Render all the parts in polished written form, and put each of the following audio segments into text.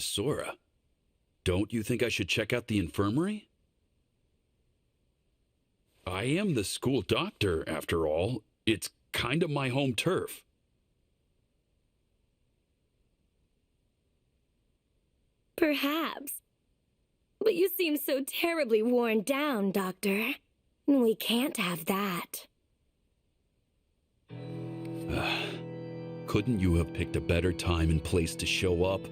Miss Sora. Don't you think I should check out the infirmary? I am the school doctor, after all. It's kind of my home turf. Perhaps. But you seem so terribly worn down, Doctor. We can't have that. Couldn't you have picked a better time and place to show up?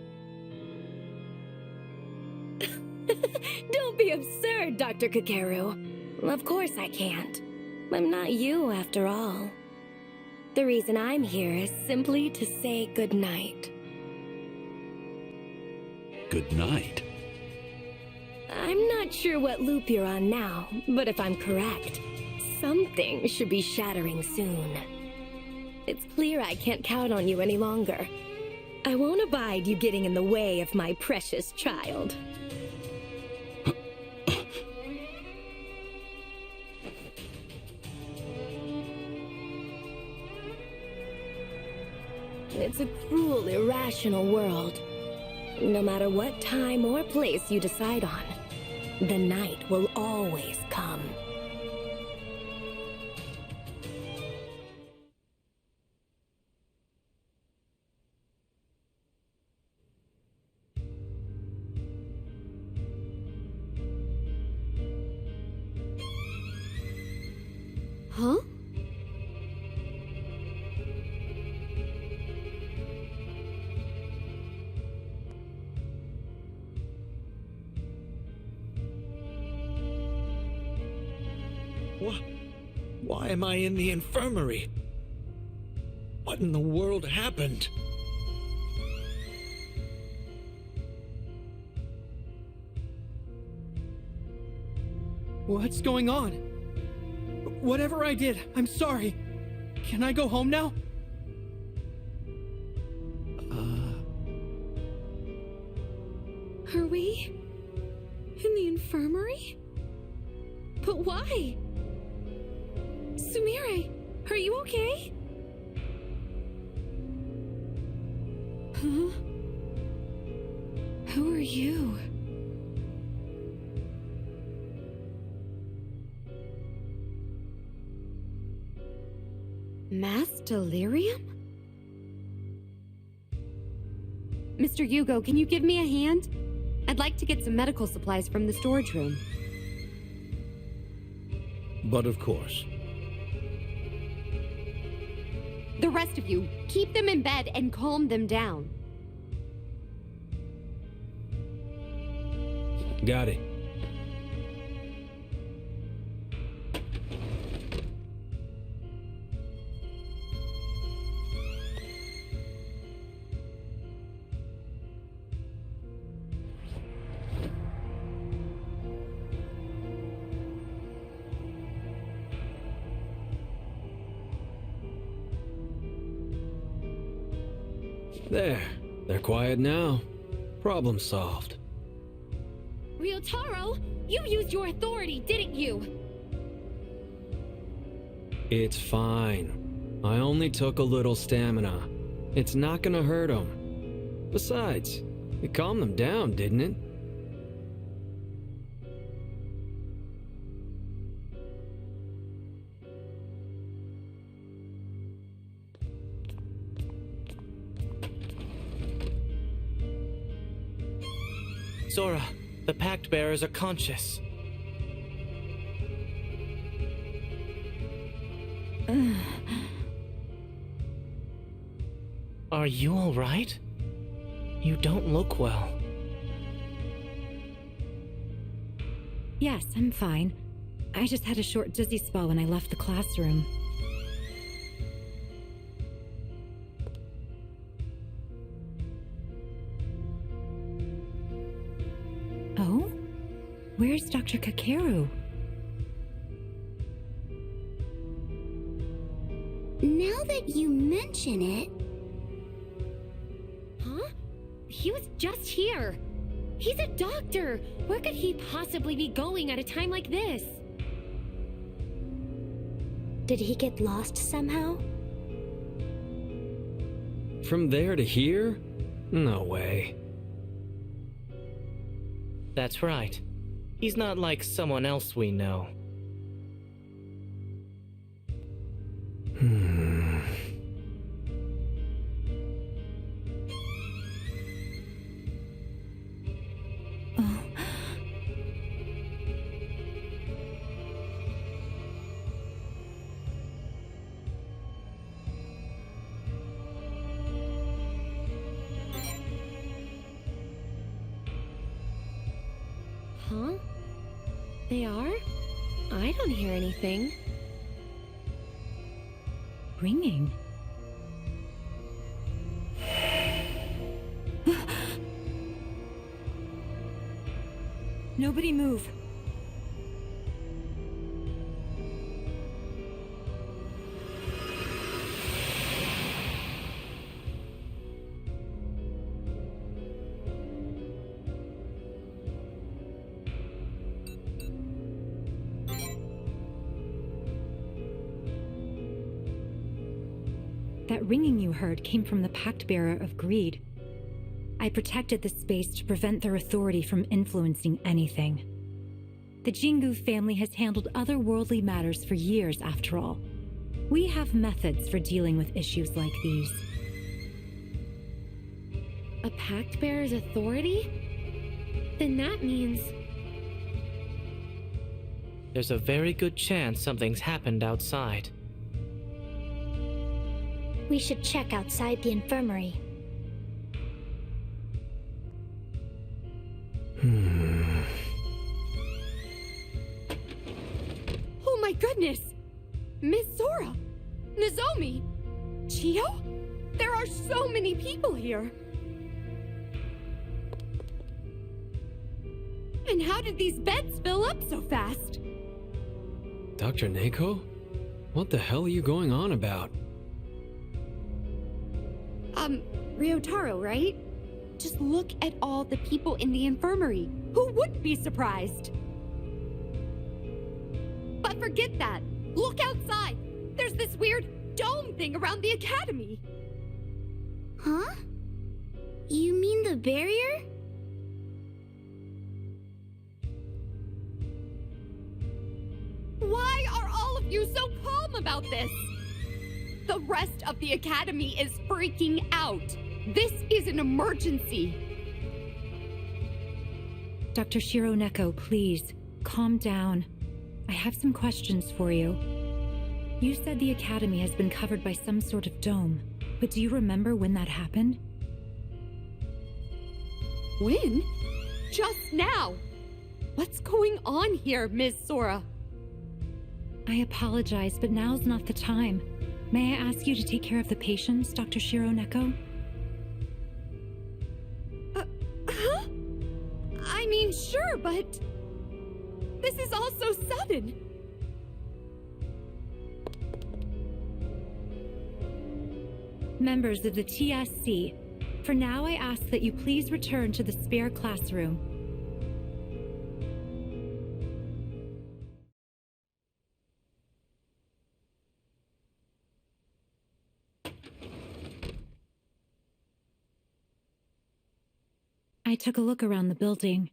Don't be absurd, Dr. Kakeru. Of course I can't. I'm not you, after all. The reason I'm here is simply to say goodnight. Good night. I'm not sure what loop you're on now, but if I'm correct, something should be shattering soon. It's clear I can't count on you any longer. I won't abide you getting in the way of my precious child. It's a cruel, irrational world. No matter what time or place you decide on, the night will always come. Huh? Why am I in the infirmary? What in the world happened? What's going on? Whatever I did, I'm sorry. Can I go home now? Are we in the infirmary? But why? Sumire, are you okay? Huh? Who are you? Mass delirium? Mr. Yugo, can you give me a hand? I'd like to get some medical supplies from the storage room. But of course. The rest of you, keep them in bed and calm them down. Got it. There. They're quiet now. Problem solved. Ryotaro, you used your authority, didn't you? It's fine. I only took a little stamina. It's not gonna hurt them. Besides, it calmed them down, didn't it? Sora, the Pact Bearers are conscious. Are you all right? You don't look well. Yes, I'm fine. I just had a short dizzy spell when I left the classroom. Oh? Where's Dr. Kakeru? Now that you mention it... Huh? He was just here. He's a doctor. Where could he possibly be going at a time like this? Did he get lost somehow? From there to here? No way. That's right. He's not like someone else we know. Huh? They are? I don't hear anything. Ringing. Nobody move. That ringing you heard came from the Pact Bearer of Greed. I protected this space to prevent their authority from influencing anything. The Jingu family has handled otherworldly matters for years, after all. We have methods for dealing with issues like these. A Pact Bearer's authority? Then that means... There's a very good chance something's happened outside. We should check outside the infirmary. Oh my goodness! Miss Sora! Nozomi! Chiyo? There are so many people here! And how did these beds fill up so fast? Dr. Neko? What the hell are you going on about? Ryotaro, right? Just look at all the people in the infirmary. Who wouldn't be surprised? But forget that. Look outside. There's this weird dome thing around the academy. Huh? You mean the barrier? Why are all of you so calm about this? The rest of the academy is freaking out. This is an emergency. Dr. Shiro Neko, please, calm down. I have some questions for you. You said the academy has been covered by some sort of dome, but do you remember when that happened? When? Just now. What's going on here, Ms. Sora? I apologize, but now's not the time. May I ask you to take care of the patients, Dr. Shiro Neko? Huh? I mean, sure, but... this is all so sudden. Members of the TSC, for now I ask that you please return to the spare classroom. I took a look around the building.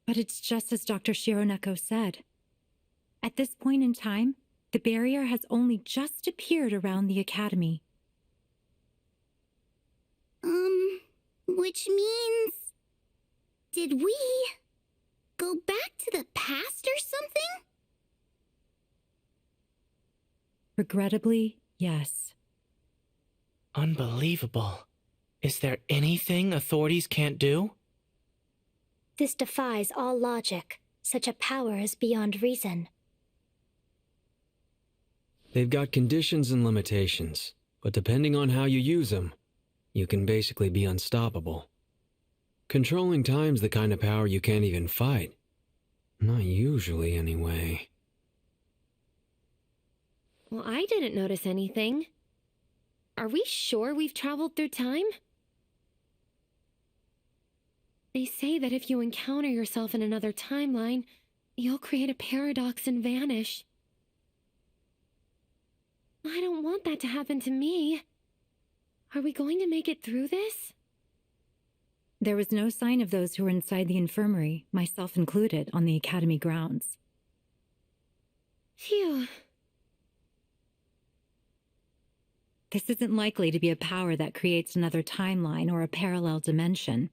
But it's just as Dr. Shiro Neko said. At this point in time, the barrier has only just appeared around the academy. Which means... did we... go back to the past or something? Regrettably, yes. Unbelievable. Is there anything authorities can't do? This defies all logic. Such a power is beyond reason. They've got conditions and limitations, but depending on how you use them, you can basically be unstoppable. Controlling time's the kind of power you can't even fight. Not usually, anyway. Well, I didn't notice anything. Are we sure we've traveled through time? They say that if you encounter yourself in another timeline, you'll create a paradox and vanish. I don't want that to happen to me. Are we going to make it through this? There was no sign of those who were inside the infirmary, myself included, on the academy grounds. Phew. This isn't likely to be a power that creates another timeline or a parallel dimension.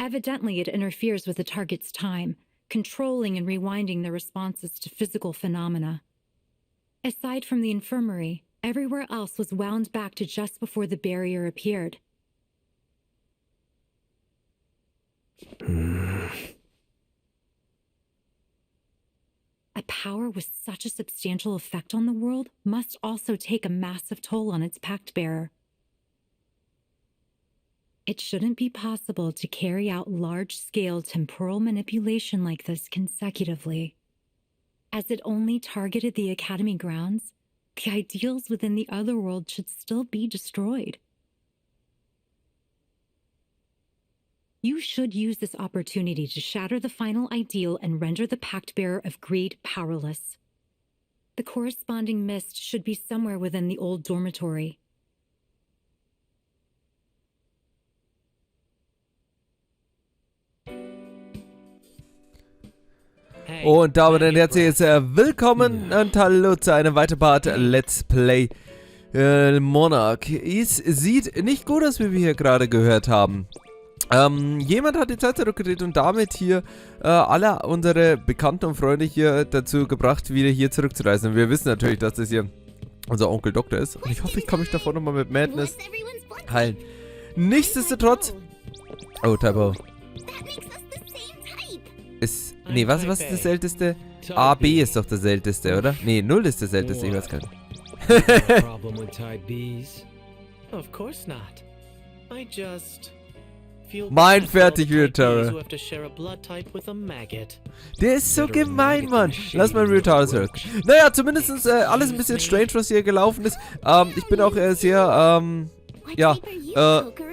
Evidently, it interferes with the target's time, controlling and rewinding their responses to physical phenomena. Aside from the infirmary, everywhere else was wound back to just before the barrier appeared. A power with such a substantial effect on the world must also take a massive toll on its pact bearer. It shouldn't be possible to carry out large-scale temporal manipulation like this consecutively. As it only targeted the Academy grounds, the ideals within the other world should still be destroyed. You should use this opportunity to shatter the final ideal and render the pact bearer of greed powerless. The corresponding mist should be somewhere within the old dormitory. Und damit ein herzliches Willkommen und Hallo zu einem weiteren Part Let's Play Monark. Es sieht nicht gut aus, wie wir hier gerade gehört haben. Jemand hat die Zeit zurückgedreht und damit hier alle unsere Bekannten und Freunde hier dazu gebracht, wieder hier zurückzureisen. Und wir wissen natürlich, dass das hier unser Onkel Doktor ist. Und ich hoffe, ich kann mich davor nochmal mit Madness heilen. Nichtsdestotrotz... Oh, Typo. Nee, was ist das Älteste? A, B ist doch das Älteste, oder? Nee, 0 ist das Älteste, ich weiß gar nicht. Of course not. I just feel Mein fertig Retard. maggot. Der ist so gemein, Mann. Lass mal Retard zurück. Naja, zumindest alles ein bisschen strange, was hier gelaufen ist. Ich bin auch sehr,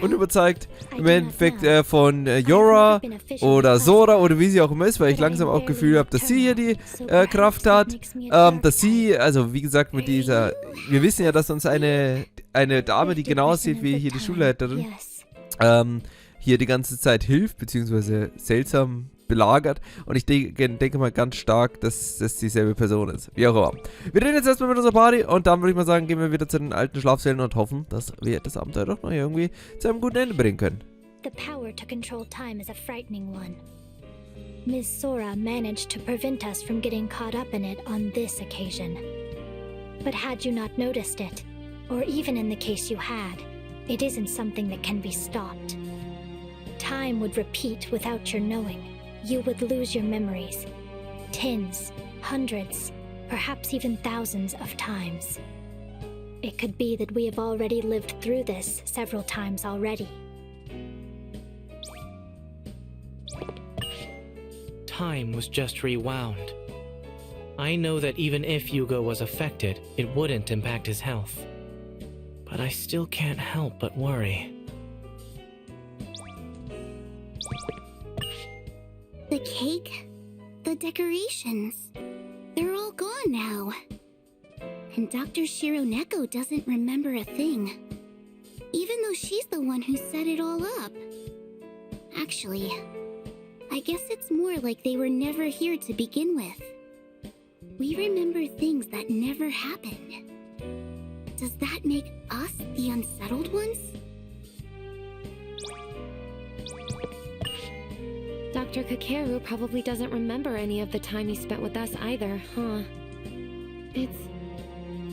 unüberzeugt im Endeffekt von Yora oder Sora oder wie sie auch immer ist, weil ich langsam auch Gefühl habe, dass sie hier die Kraft hat. Dass sie, also wie gesagt, mit dieser, wir wissen ja, dass uns eine Dame, die genau aussieht wie hier die Schulleiterin, hier die ganze Zeit hilft, beziehungsweise seltsam belagert. Und ich denke mal ganz stark, dass das dieselbe Person ist. Wie auch immer. Wir reden jetzt erstmal mit unserer Party und dann würde ich mal sagen, gehen wir wieder zu den alten Schlafsälen und hoffen, dass wir das Abenteuer doch noch irgendwie zu einem guten Ende bringen können. The power to control time is a frightening one. Ms. Sora managed to prevent us from getting caught up in it on this occasion. But had you not noticed it, or even in the case you had, it isn't something that can be stopped. Time would repeat without your knowing. You would lose your memories. Tens, hundreds, perhaps even thousands of times. It could be that we have already lived through this several times already. Time was just rewound. I know that even if Hugo was affected, it wouldn't impact his health. But I still can't help but worry. The cake, the decorations, they're all gone now. And Dr. Shironeko doesn't remember a thing, even though she's the one who set it all up. Actually, I guess it's more like they were never here to begin with. We remember things that never happened. Does that make us the unsettled ones? Dr. Kakeru probably doesn't remember any of the time he spent with us either, huh? It's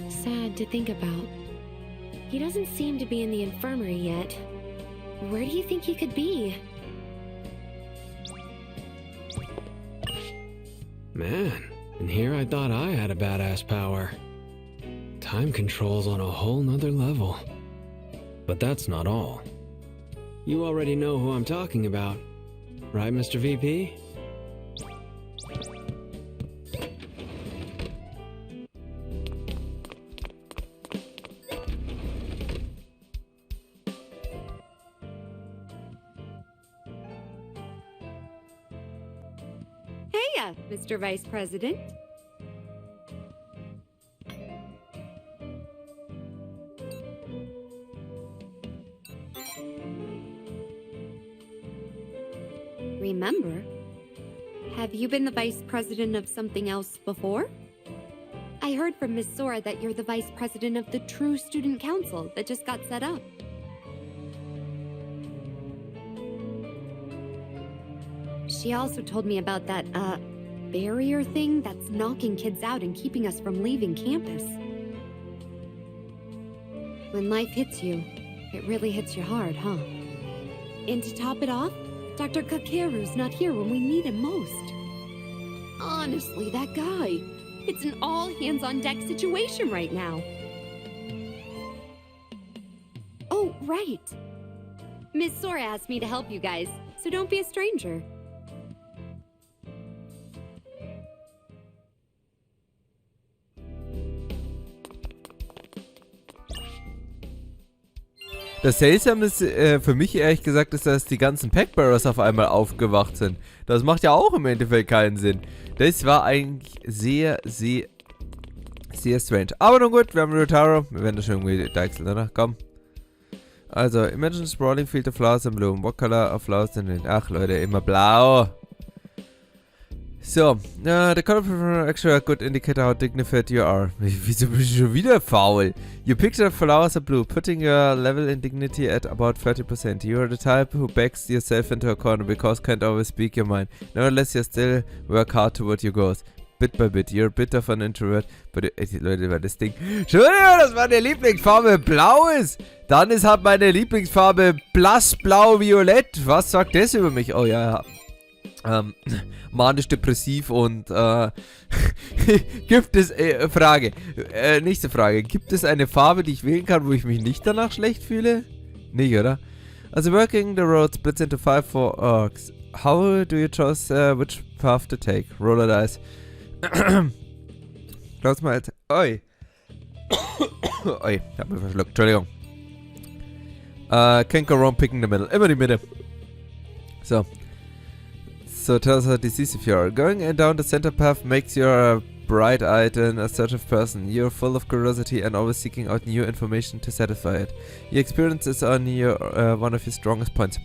sad to think about. He doesn't seem to be in the infirmary yet. Where do you think he could be? Man, and here I thought I had a badass power. Time control's on a whole nother level. But that's not all. You already know who I'm talking about. Right, Mr. VP? Heya, Mr. Vice President. remember. Have you been the vice president of something else before? I heard from Miss Sora that you're the vice president of the True Student Council that just got set up. She also told me about that, barrier thing that's knocking kids out and keeping us from leaving campus. When life hits you, it really hits you hard, huh? And to top it off, Dr. Kakeru's not here when we need him most. Honestly, that guy. It's an all-hands-on-deck situation right now. Oh, right. Miss Sora asked me to help you guys, so don't be a stranger. Das Seltsame ist für mich ehrlich gesagt, ist, dass die ganzen Packbearers auf einmal aufgewacht sind. Das macht ja auch im Endeffekt keinen Sinn. Das war eigentlich sehr, sehr, sehr strange. Aber nun gut, wir haben Rotaro. Wir werden das schon irgendwie deichseln, oder? Komm. Also, imagine sprawling field of flowers and bloom. What color of flowers in it? Ach Leute, immer blau. So, the color preference actually a good indicator how dignified you are. Wieso bist du schon wieder faul? Your picture of flowers are blue, putting your level in dignity at about 30%. You are the type who backs yourself into a corner because can't always speak your mind. Nevertheless, you still work hard toward your goals. Bit by bit, you're a bit of an introvert. But, Leute, weil das Ding... Entschuldigung, dass meine Lieblingsfarbe blau ist. Dann ist halt meine Lieblingsfarbe blass-blau-violett. Was sagt das über mich? Oh ja, manisch-depressiv und gibt es, Frage, nächste Frage, gibt es eine Farbe, die ich wählen kann, wo ich mich nicht danach schlecht fühle? Nicht, oder? Also working the road splits into 5 for orcs. How do you choose which path to take? Roller dice. Close my eyes. Oi. Oi, hab mich verschluckt, Entschuldigung. Can't go wrong picking the middle. Immer die Mitte. So. So tell us how disease if you are. Going down the center path makes you a bright-eyed and assertive person. You're full of curiosity and always seeking out new information to satisfy it. Your experience is on your, one of your strongest points.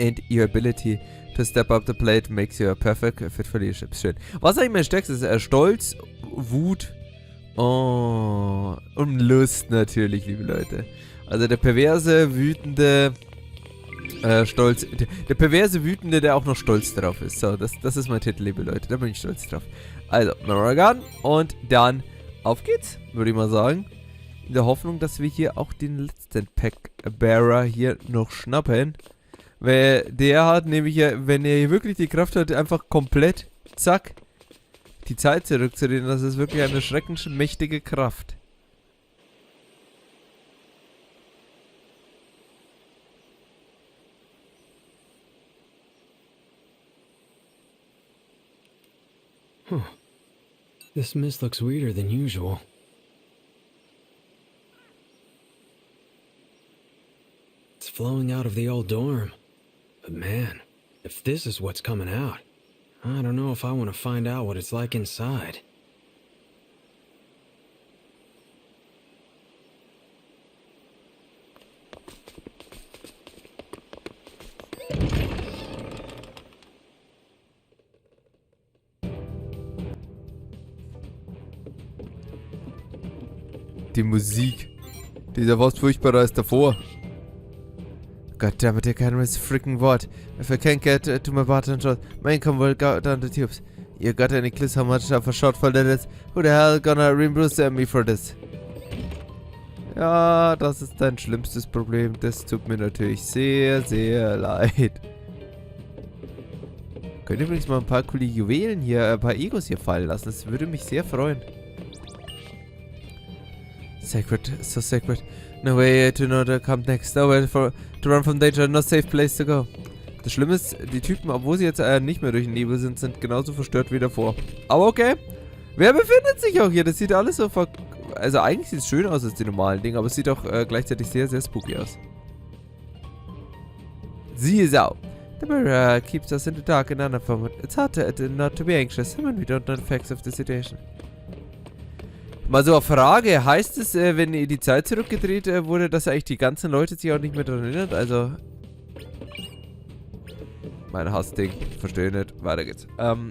And your ability to step up the plate makes you a perfect fit for leadership. Schön. Was eigentlich mein stärkstes ist? Stolz, Wut, und Lust natürlich, liebe Leute. Also der perverse, wütende... Stolz. Der perverse Wütende, der auch noch stolz drauf ist. So, das ist mein Titel, liebe Leute. Da bin ich stolz drauf. Also, Monark und dann auf geht's, würde ich mal sagen. In der Hoffnung, dass wir hier auch den letzten Pack-Bearer hier noch schnappen. Weil der hat nämlich, wenn er hier wirklich die Kraft hat, einfach komplett, zack, die Zeit zurückzudrehen. Das ist wirklich eine schrecklich mächtige Kraft. Huh. This mist looks weirder than usual. It's flowing out of the old dorm. But man, if this is what's coming out, I don't know if I want to find out what it's like inside. Die Musik. Die ist ja fast furchtbarer als davor. Goddammit, I can't miss a freaking word. If I can't get to my button shot, my income will go down the tubes. You got any clues how much of a shortfall that is? Who the hell gonna reimburse me for this? Ja, das ist dein schlimmstes Problem. Das tut mir natürlich sehr, sehr leid. Könnt ihr übrigens mal ein paar coole Juwelen hier, ein paar Egos hier fallen lassen. Das würde mich sehr freuen. Sacred, so sacred. No way to know what comes next. No way to run from danger, no safe place to go. Das Schlimme ist, die Typen, obwohl sie jetzt nicht mehr durch den Nebel sind, sind genauso verstört wie davor. Aber okay. Wer befindet sich auch hier? Das sieht alles so also eigentlich sieht es schön aus als die normalen Dinge, aber es sieht auch gleichzeitig sehr, sehr spooky aus. Siehe Sau. The mirror keeps us in the dark and uninformed. It's hard not to be anxious when we don't know the facts of the situation. Mal so eine Frage, heißt es, wenn die Zeit zurückgedreht wurde, dass eigentlich die ganzen Leute sich auch nicht mehr daran erinnern? Also, mein Hassding. Verstehe nicht. Weiter geht's.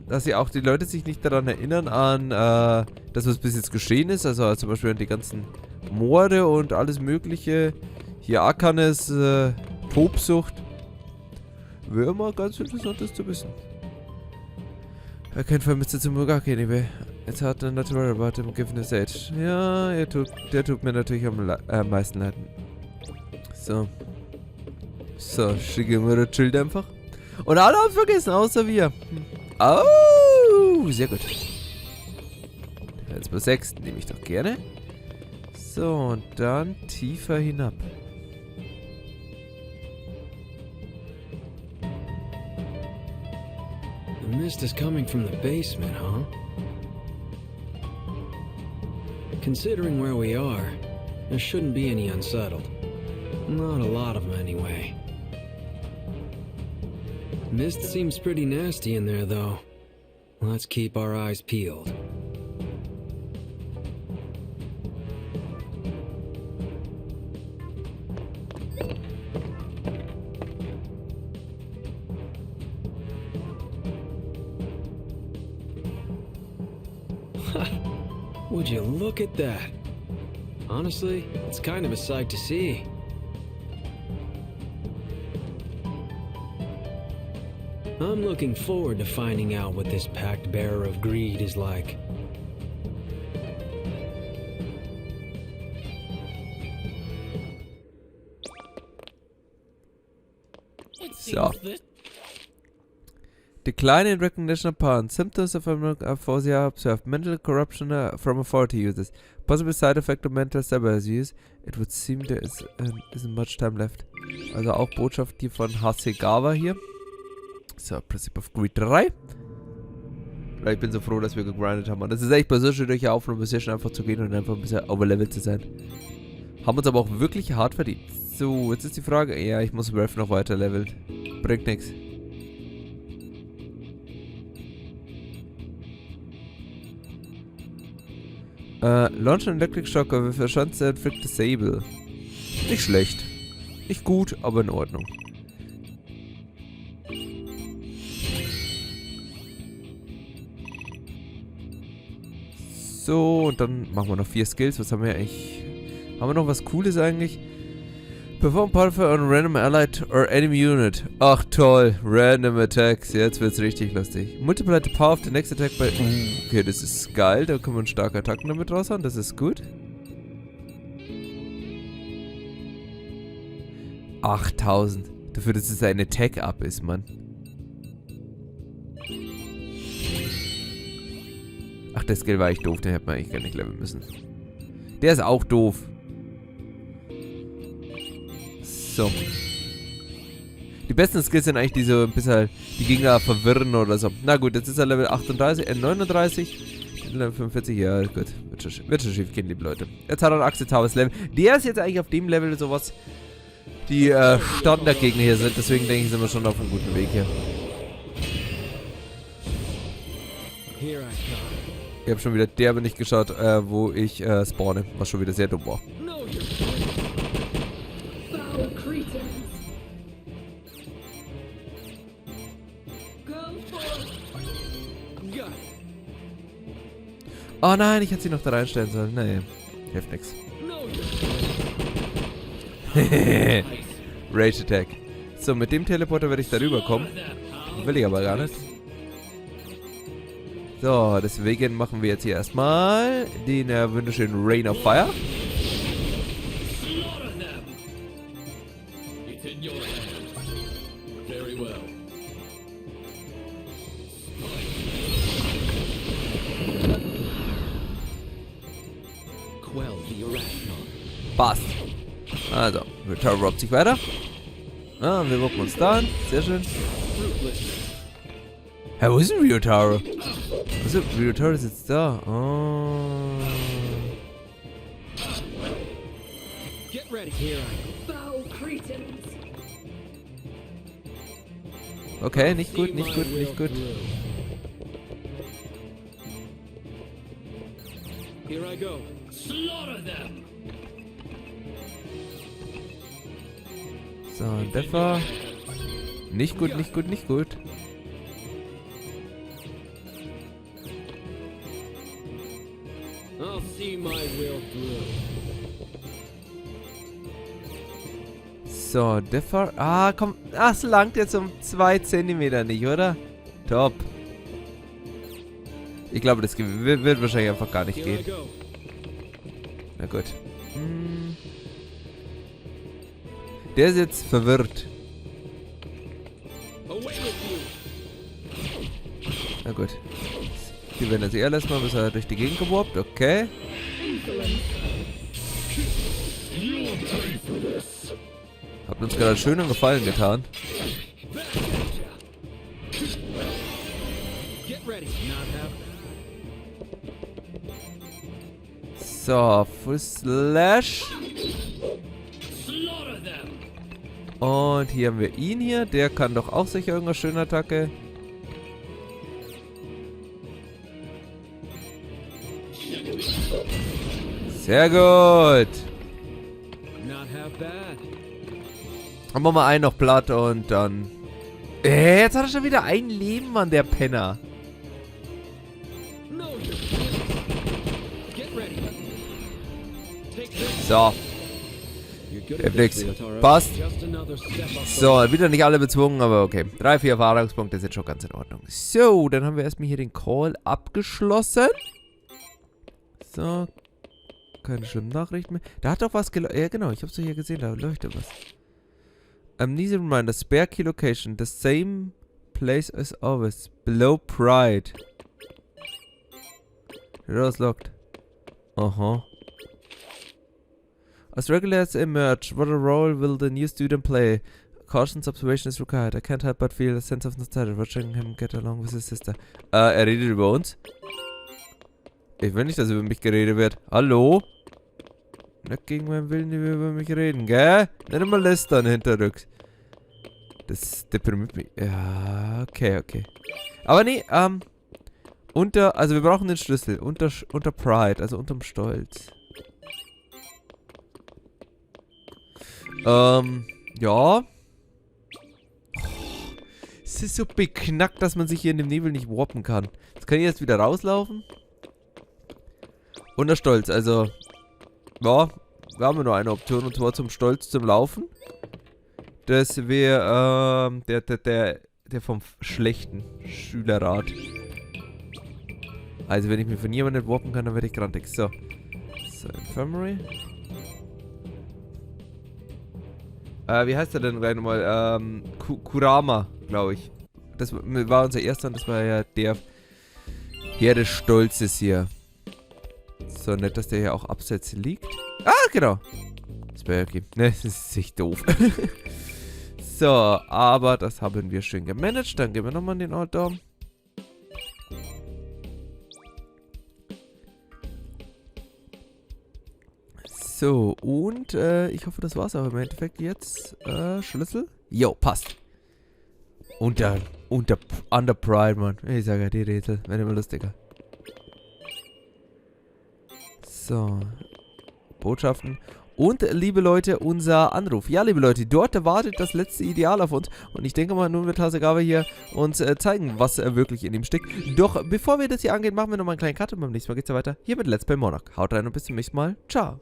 Dass ja auch die Leute sich nicht daran erinnern an, das, was bis jetzt geschehen ist. Also zum Beispiel an die ganzen Morde und alles mögliche. Hier Akanes Tobsucht. Wäre immer ganz interessant, das zu wissen. Kein Fall Mr. Tsumogaki anyway. Jetzt hat er natural about him given his age. Ja, der tut mir natürlich am meisten leid. So. So, Shigemura chillt einfach. Und alle haben vergessen, außer wir. Oh, sehr gut. Jetzt bei 6 nehme ich doch gerne. So, und dann tiefer hinab. The mist is coming from the basement, huh? Considering where we are, there shouldn't be any unsettled. Not a lot of them anyway. Mist seems pretty nasty in there, though. Let's keep our eyes peeled. Would you look at that? Honestly, it's kind of a sight to see. I'm looking forward to finding out what this packed bearer of greed is like. So. Decline in recognition of pawn. Symptoms of aphasia observed. Mental corruption from authority users. Possible side effect of mental stability use. It would seem there isn't much time left. Also auch Botschaft hier von Hasegawa hier. So, Principle of Greed 3. Ich bin so froh, dass wir gegrindet haben. Und das ist echt bei so schöner Aufnahme bisher schon einfach zu gehen und einfach ein bisschen overlevelt zu sein. Haben uns aber auch wirklich hart verdient. So, jetzt ist die Frage. Ja, ich muss Ralph noch weiter leveln. Bringt nichts. Launch an Electric Shocker with a chance to inflict disable. Nicht schlecht. Nicht gut, aber in Ordnung. So, und dann machen wir noch 4 Skills. Was haben wir eigentlich? Haben wir noch was Cooles eigentlich? Perform powerful on random allied or enemy unit. Ach toll, random attacks. Jetzt wird's richtig lustig. Multiply the power of the next attack by... okay, das ist geil. Da können wir einen starken Attacken damit raushauen. Das ist gut. 8000. Dafür, dass es ein Attack-Up ist, Mann. Ach, der Skill war echt doof. Den hätte man eigentlich gar nicht leveln müssen. Der ist auch doof. So. Die besten Skills sind eigentlich die so ein bisschen die Gegner verwirren oder so. Na gut, jetzt ist er Level 38, 39. Level 45, ja gut. Wird schon schief gehen, liebe Leute. Jetzt hat er ein akzeptables Level. Der ist jetzt eigentlich auf dem Level sowas, die Standardgegner hier sind. Deswegen denke ich, sind wir schon auf einem guten Weg hier. Ich habe schon wieder derbe nicht geschaut, wo ich spawne. Was schon wieder sehr dumm war. Oh nein, ich hätte sie noch da reinstellen sollen. Nee, hilft nix. Rage Attack. So, mit dem Teleporter werde ich da rüberkommen. Will ich aber gar nicht. So, deswegen machen wir jetzt hier erstmal den wunderschönen Rain of Fire. Passt. Also, Return robbt sich weiter. Ah, wir wuppen uns da an. Sehr schön. Hä, wo ist denn Ryotaro? Also, Ryotaro ist jetzt da. Oh. Okay, nicht gut, nicht gut, nicht gut. Here I go. Slaughter them. So, ein Deffer. Nicht gut, nicht gut, nicht gut. I'll see my will through. So, der komm. Ach, es langt jetzt um 2 Zentimeter nicht, oder? Top. Ich glaube, das wird wahrscheinlich einfach gar nicht gehen. Na gut. Der ist jetzt verwirrt. Na gut. Die werden jetzt erst mal, bis er durch die Gegend geworbt. Okay. Habt uns gerade schön einen Gefallen getan. So, Full Slash. Und hier haben wir ihn hier. Der kann doch auch sicher irgendeine schöne Attacke. Sehr gut. Dann machen wir einen noch platt und dann... jetzt hat er schon wieder ein Leben, Mann, der Penner. So. Nix. Passt. So, wieder nicht alle bezwungen, aber okay. 3, 4 Erfahrungspunkte sind schon ganz in Ordnung. So, dann haben wir erstmal hier den Call abgeschlossen. So. Keine schlimmen Nachrichten mehr. Da hat doch was geleuchtet. Ja, genau, ich hab's doch hier gesehen, da leuchtet was. Amnesia Reminder, spare key location, the same place as always, below Pride. The door is locked. As regulars emerge, what a role will the new student play? Cautious observation is required. I can't help but feel a sense of nostalgia watching him get along with his sister. Er redet über uns? Ich will nicht, dass über mich geredet wird. Hallo? Nicht gegen meinen Willen über mich reden, gell? Nicht immer lästern hinterrücks. Das deprimiert mich. Ja, okay, okay. Aber nee, also wir brauchen den Schlüssel. Unter Pride, also unterm Stolz. Ja. Oh, es ist so beknackt, dass man sich hier in dem Nebel nicht warpen kann. Jetzt kann ich jetzt wieder rauslaufen. Unter Stolz, also... Ja, wir haben nur eine Option, und zwar zum Stolz zum Laufen. Das wäre, der vom schlechten Schülerrat. Also, wenn ich mir von jemandem nicht warpen kann, dann werde ich grantig. So. So, Infirmary. Wie heißt der denn gleich nochmal? Kurama, glaube ich. Das war unser erster und das war ja der Herr des Stolzes hier. So, nett, dass der hier auch abseits liegt. Ah, genau. Das wäre okay. Ne, das ist echt doof. So, aber das haben wir schön gemanagt. Dann gehen wir nochmal in den Outdoor. So, und ich hoffe, das war's aber im Endeffekt jetzt. Schlüssel? Jo, passt. Under Pride, Mann. Ich sage ja, die Rätsel. Wäre immer lustiger. So. Botschaften. Und, liebe Leute, unser Anruf. Ja, liebe Leute, dort wartet das letzte Ideal auf uns. Und ich denke mal, nun wird Hasegawa hier uns zeigen, was wirklich in ihm steckt. Doch, bevor wir das hier angehen, machen wir nochmal einen kleinen Cut. Und beim nächsten Mal geht's ja weiter hier mit Let's Play Monark. Haut rein und bis zum nächsten Mal. Ciao.